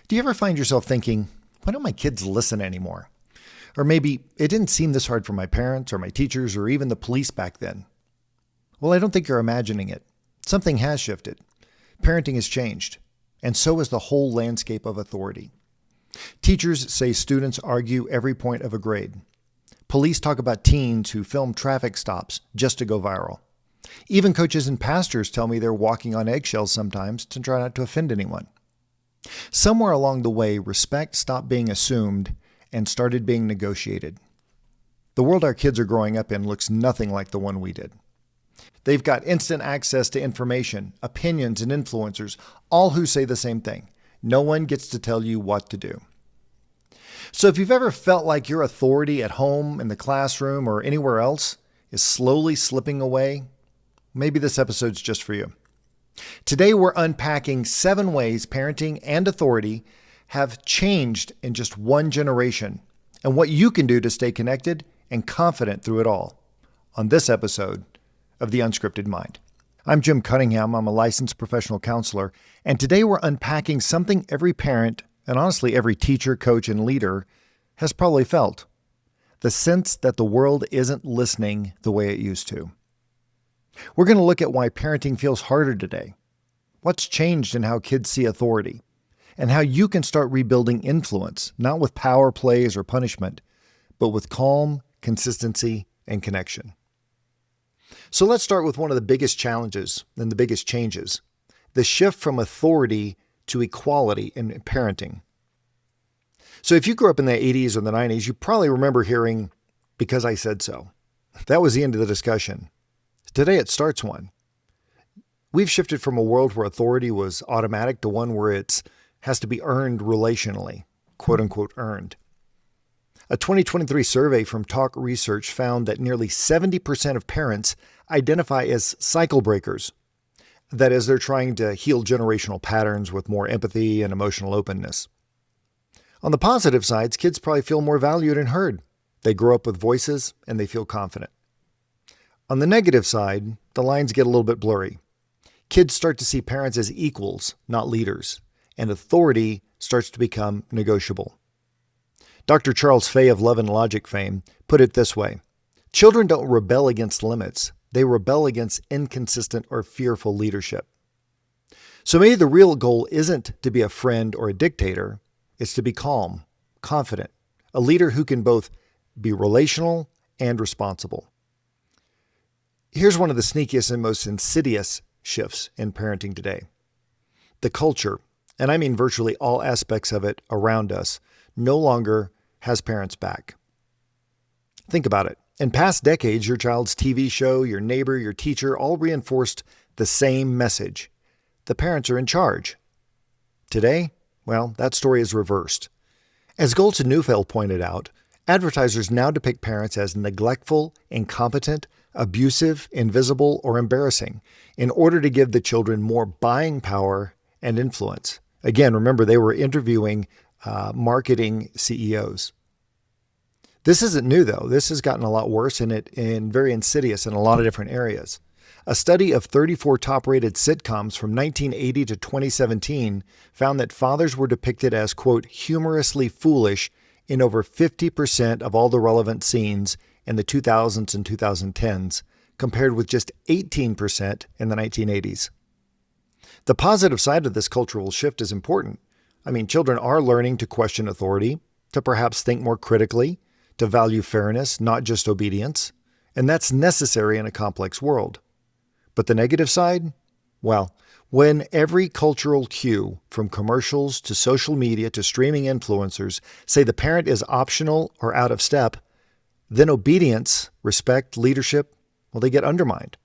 Do you ever find yourself thinking, why don't my kids listen anymore? Or maybe it didn't seem this hard for my parents or my teachers or even the police back then. Well, I don't think you're imagining it. Something has shifted. Parenting has changed, and so has the whole landscape of authority. Teachers say students argue every point of a grade. Police talk about teens who film traffic stops just to go viral. Even coaches and pastors tell me they're walking on eggshells sometimes to try not to offend anyone. Somewhere along the way, respect stopped being assumed and started being negotiated. The world our kids are growing up in looks nothing like the one we did. They've got instant access to information, opinions, and influencers, all who say the same thing. No one gets to tell you what to do. So if you've ever felt like your authority at home, in the classroom, or anywhere else is slowly slipping away, maybe this episode's just for you. Today we're unpacking 7 ways parenting and authority have changed in just one generation, and what you can do to stay connected and confident through it all on this episode of The Unscripted Mind. I'm Jim Cunningham. I'm a licensed professional counselor, and today we're unpacking something every parent, and honestly every teacher, coach, and leader has probably felt: the sense that the world isn't listening the way it used to. We're going to look at why parenting feels harder today, what's changed in how kids see authority, and how you can start rebuilding influence, not with power plays or punishment, but with calm, consistency, and connection. So let's start with one of the biggest challenges and the biggest changes: the shift from authority to equality in parenting. So if you grew up in the 80s or the 90s, you probably remember hearing, "because I said so." That was the end of the discussion. Today it starts one. We've shifted from a world where authority was automatic to one where it has to be earned relationally, quote unquote earned. A 2023 survey from Talk Research found that nearly 70% of parents identify as cycle breakers. That is, they're trying to heal generational patterns with more empathy and emotional openness. On the positive sides, kids probably feel more valued and heard. They grow up with voices and they feel confident. On the negative side, the lines get a little bit blurry. Kids start to see parents as equals, not leaders, and authority starts to become negotiable. Dr. Charles Fay of Love and Logic fame put it this way: children don't rebel against limits, they rebel against inconsistent or fearful leadership. So maybe the real goal isn't to be a friend or a dictator, it's to be calm, confident, a leader who can both be relational and responsible. Here's one of the sneakiest and most insidious shifts in parenting today. The culture, and I mean virtually all aspects of it around us, no longer has parents' back. Think about it. In past decades, your child's TV show, your neighbor, your teacher all reinforced the same message: the parents are in charge. Today, well, that story is reversed. As Goltz and Neufeld pointed out, advertisers now depict parents as neglectful, incompetent, abusive, invisible, or embarrassing in order to give the children more buying power and influence. Again, remember, they were interviewing marketing CEOs. This isn't new, though. This has gotten a lot worse and very insidious in a lot of different areas. A study of 34 top-rated sitcoms from 1980 to 2017 found that fathers were depicted as, quote, humorously foolish in over 50% of all the relevant scenes in the 2000s and 2010s, compared with just 18% in the 1980s. The positive side of this cultural shift is important. I mean, children are learning to question authority, to perhaps think more critically, to value fairness, not just obedience, and that's necessary in a complex world. But the negative side? Well, when every cultural cue, from commercials to social media to streaming influencers, say the parent is optional or out of step, then obedience, respect, leadership, well, they get undermined.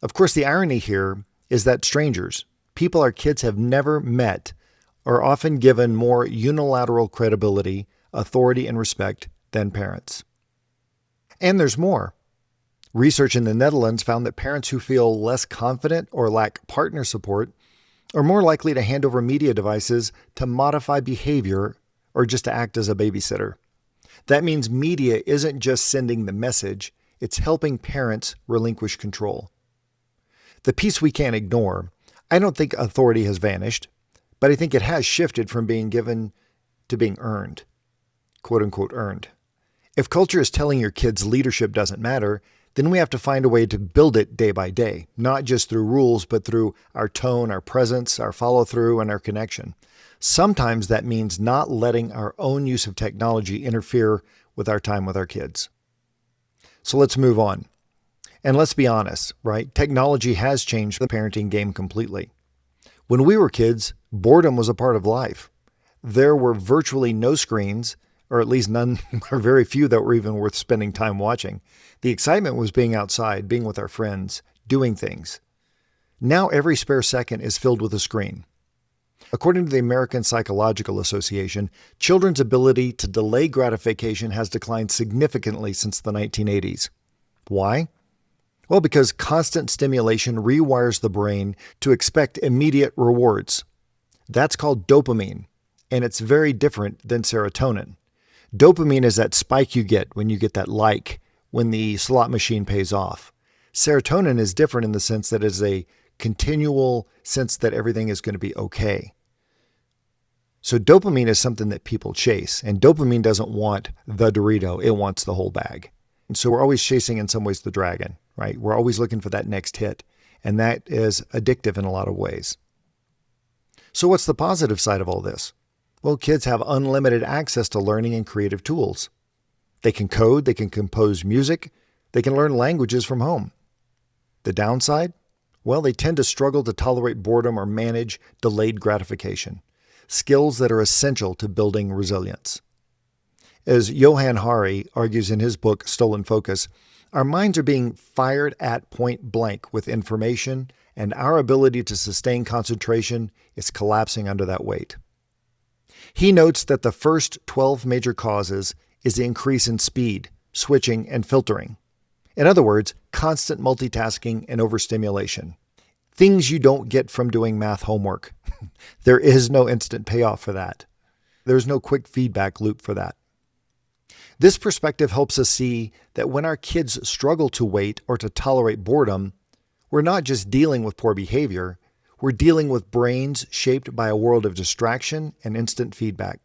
Of course, the irony here is that strangers, people our kids have never met, are often given more unilateral credibility, authority, and respect than parents. And there's more. Research in the Netherlands found that parents who feel less confident or lack partner support are more likely to hand over media devices to modify behavior or just to act as a babysitter. That means media isn't just sending the message, it's helping parents relinquish control. The piece we can't ignore: I don't think authority has vanished, but I think it has shifted from being given to being earned, quote unquote earned. If culture is telling your kids leadership doesn't matter, then we have to find a way to build it day by day, not just through rules, but through our tone, our presence, our follow through, and our connection. Sometimes that means not letting our own use of technology interfere with our time with our kids. So let's move on. And let's be honest, right? Technology has changed the parenting game completely. When we were kids, boredom was a part of life. There were virtually no screens, or at least none, or very few that were even worth spending time watching. The excitement was being outside, being with our friends, doing things. Now every spare second is filled with a screen. According to the American Psychological Association, children's ability to delay gratification has declined significantly since the 1980s. Why? Well, because constant stimulation rewires the brain to expect immediate rewards. That's called dopamine, and it's very different than serotonin. Dopamine is that spike you get when you get that like, when the slot machine pays off. Serotonin is different in the sense that it is a continual sense that everything is going to be okay. So dopamine is something that people chase, and dopamine doesn't want the Dorito, it wants the whole bag. And so we're always chasing, in some ways, the dragon, right? We're always looking for that next hit, and that is addictive in a lot of ways. So what's the positive side of all this? Well, kids have unlimited access to learning and creative tools. They can code, they can compose music, they can learn languages from home. The downside? Well, they tend to struggle to tolerate boredom or manage delayed gratification, skills that are essential to building resilience. As Johann Hari argues in his book, Stolen Focus, our minds are being fired at point blank with information, and our ability to sustain concentration is collapsing under that weight. He notes that the first 12 major causes is the increase in speed, switching, and filtering. In other words, constant multitasking and overstimulation. Things you don't get from doing math homework. There is no instant payoff for that. There's no quick feedback loop for that. This perspective helps us see that when our kids struggle to wait or to tolerate boredom, we're not just dealing with poor behavior, we're dealing with brains shaped by a world of distraction and instant feedback.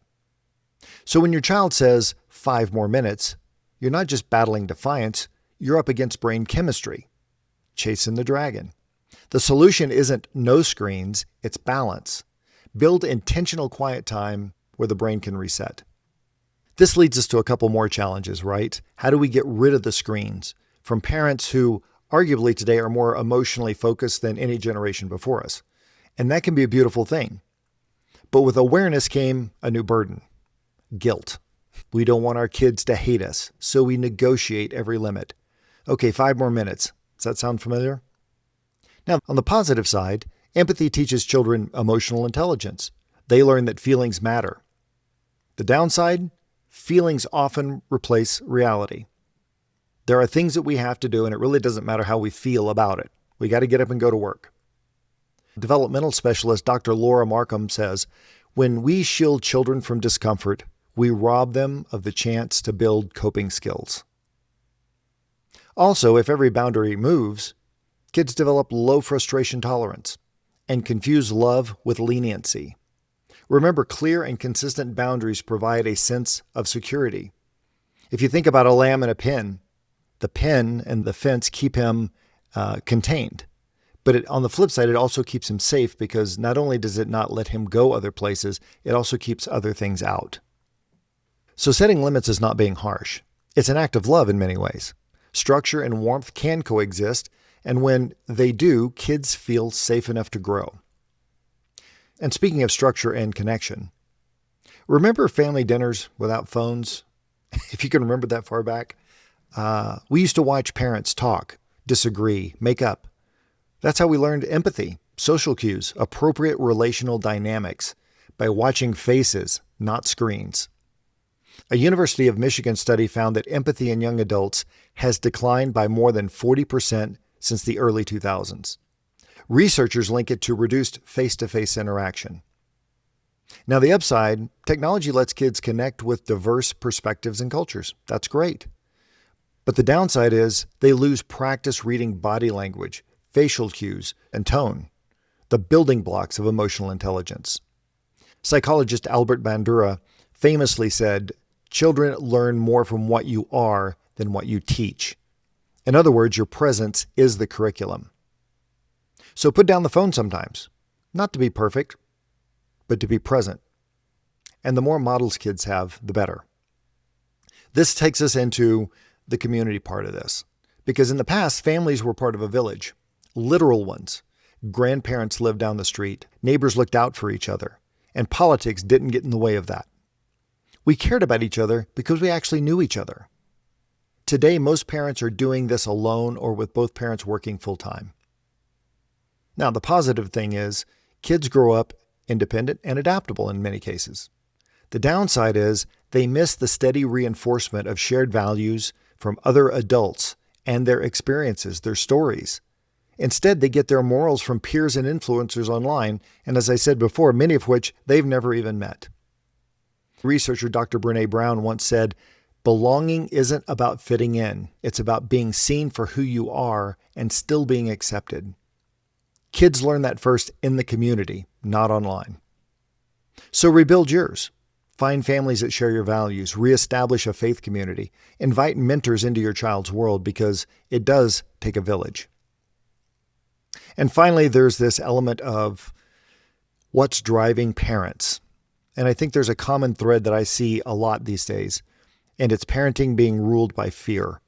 So when your child says 5 more minutes, you're not just battling defiance, you're up against brain chemistry, chasing the dragon. The solution isn't no screens, it's balance. Build intentional quiet time where the brain can reset. This leads us to a couple more challenges, right? How do we get rid of the screens from parents who arguably today are more emotionally focused than any generation before us? And that can be a beautiful thing. But with awareness came a new burden, guilt. We don't want our kids to hate us, so we negotiate every limit. Okay, 5 more minutes. Does that sound familiar? Now, on the positive side, empathy teaches children emotional intelligence. They learn that feelings matter. The downside, feelings often replace reality. There are things that we have to do, and it really doesn't matter how we feel about it. We got to get up and go to work. Developmental specialist Dr. Laura Markham says, when we shield children from discomfort, we rob them of the chance to build coping skills. Also, if every boundary moves, kids develop low frustration tolerance and confuse love with leniency. Remember, clear and consistent boundaries provide a sense of security. If you think about a lamb and a pen, the pen and the fence keep him contained. But on the flip side, it also keeps him safe because not only does it not let him go other places, it also keeps other things out. So setting limits is not being harsh. It's an act of love in many ways. Structure and warmth can coexist, and when they do, kids feel safe enough to grow. And speaking of structure and connection, remember family dinners without phones? If you can remember that far back, we used to watch parents talk, disagree, make up. That's how we learned empathy, social cues, appropriate relational dynamics by watching faces, not screens. A University of Michigan study found that empathy in young adults has declined by more than 40% since the early 2000s. Researchers link it to reduced face-to-face interaction. Now, the upside, technology lets kids connect with diverse perspectives and cultures. That's great. But the downside is they lose practice reading body language, facial cues, and tone, the building blocks of emotional intelligence. Psychologist Albert Bandura famously said, "Children learn more from what you are than what you teach." In other words, your presence is the curriculum. So put down the phone sometimes, not to be perfect, but to be present. And the more models kids have, the better. This takes us into the community part of this, because in the past, families were part of a village, literal ones. Grandparents lived down the street, neighbors looked out for each other, and politics didn't get in the way of that. We cared about each other because we actually knew each other. Today, most parents are doing this alone or with both parents working full-time. Now, the positive thing is kids grow up independent and adaptable in many cases. The downside is they miss the steady reinforcement of shared values from other adults and their experiences, their stories. Instead, they get their morals from peers and influencers online, and as I said before, many of which they've never even met. Researcher Dr. Brene Brown once said, "Belonging isn't about fitting in. It's about being seen for who you are and still being accepted." Kids learn that first in the community, not online. So rebuild yours. Find families that share your values. Reestablish a faith community. Invite mentors into your child's world because it does take a village. And finally, there's this element of what's driving parents. And I think there's a common thread that I see a lot these days, and it's parenting being ruled by fear.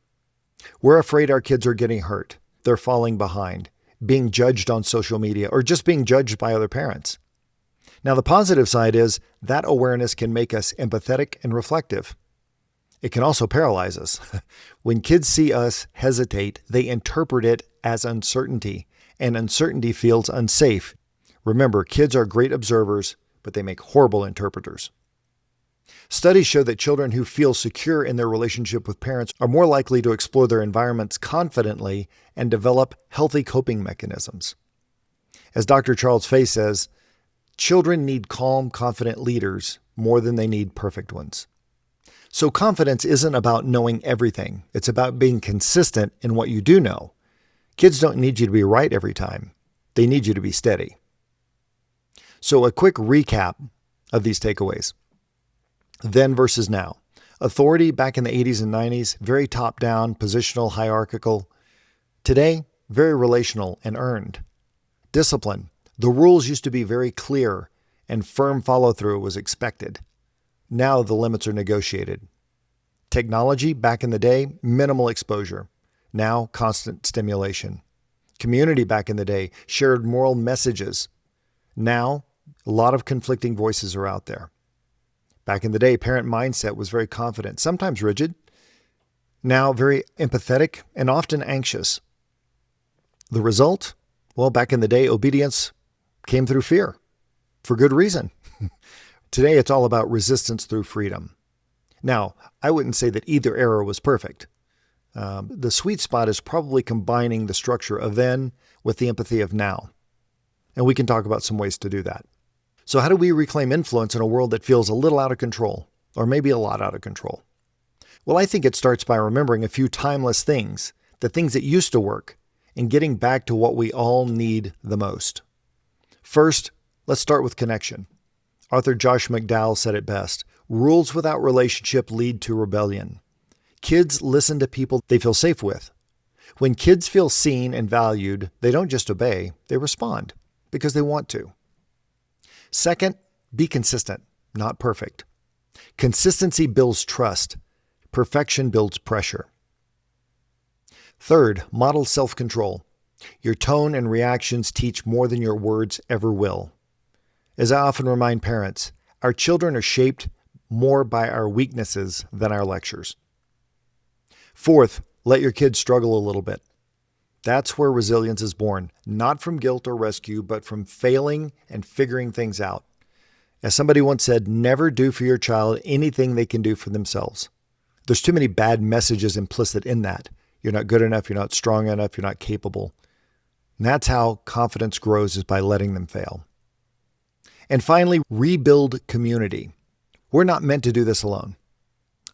We're afraid our kids are getting hurt, they're falling behind, being judged on social media, or just being judged by other parents. Now, the positive side is that awareness can make us empathetic and reflective. It can also paralyze us. When kids see us hesitate, they interpret it as uncertainty, and uncertainty feels unsafe. Remember, kids are great observers, but they make horrible interpreters. Studies show that children who feel secure in their relationship with parents are more likely to explore their environments confidently and develop healthy coping mechanisms. As Dr. Charles Fay says, children need calm, confident leaders more than they need perfect ones. So confidence isn't about knowing everything. It's about being consistent in what you do know. Kids don't need you to be right every time. They need you to be steady. So a quick recap of these takeaways. Then versus now. Authority back in the 80s and 90s, very top-down, positional, hierarchical. Today, very relational and earned. Discipline. The rules used to be very clear and firm follow-through was expected. Now the limits are negotiated. Technology, back in the day, minimal exposure. Now, constant stimulation. Community, back in the day, shared moral messages. Now, a lot of conflicting voices are out there. Back in the day, parent mindset was very confident, sometimes rigid. Now, very empathetic and often anxious. The result? Well, back in the day, obedience came through fear, for good reason. Today, it's all about resistance through freedom. Now, I wouldn't say that either era was perfect. The sweet spot is probably combining the structure of then with the empathy of now. And we can talk about some ways to do that. So how do we reclaim influence in a world that feels a little out of control, or maybe a lot out of control? Well, I think it starts by remembering a few timeless things, the things that used to work, and getting back to what we all need the most. First, let's start with connection. Author Josh McDowell said it best, "Rules without relationship lead to rebellion." Kids listen to people they feel safe with. When kids feel seen and valued, they don't just obey, they respond because they want to. Second, be consistent, not perfect. Consistency builds trust. Perfection builds pressure. Third, model self-control. Your tone and reactions teach more than your words ever will. As I often remind parents, our children are shaped more by our weaknesses than our lectures. Fourth, let your kids struggle a little bit. That's where resilience is born, not from guilt or rescue, but from failing and figuring things out. As somebody once said, never do for your child anything they can do for themselves. There's too many bad messages implicit in that. You're not good enough, you're not strong enough, you're not capable. And that's how confidence grows, is by letting them fail. And finally, rebuild community. We're not meant to do this alone.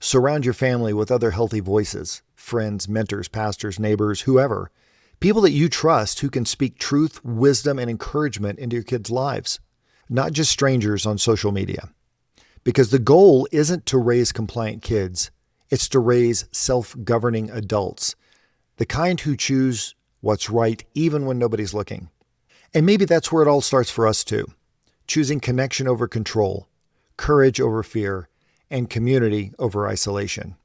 Surround your family with other healthy voices, friends, mentors, pastors, neighbors, whoever. People that you trust who can speak truth, wisdom, and encouragement into your kids' lives. not just strangers on social media. Because the goal isn't to raise compliant kids, it's to raise self-governing adults, the kind who choose what's right even when nobody's looking. And maybe that's where it all starts for us too, choosing connection over control, courage over fear, and community over isolation.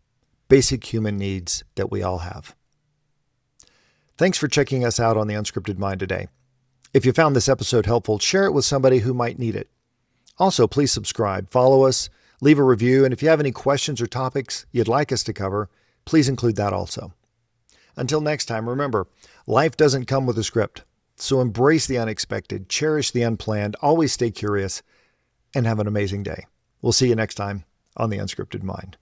Basic human needs that we all have. Thanks for checking us out on The Unscripted Mind today. If you found this episode helpful, share it with somebody who might need it. Also, please subscribe, follow us, leave a review, and if you have any questions or topics you'd like us to cover, please include that also. Until next time, remember, life doesn't come with a script, so embrace the unexpected, cherish the unplanned, always stay curious, and have an amazing day. We'll see you next time on The Unscripted Mind.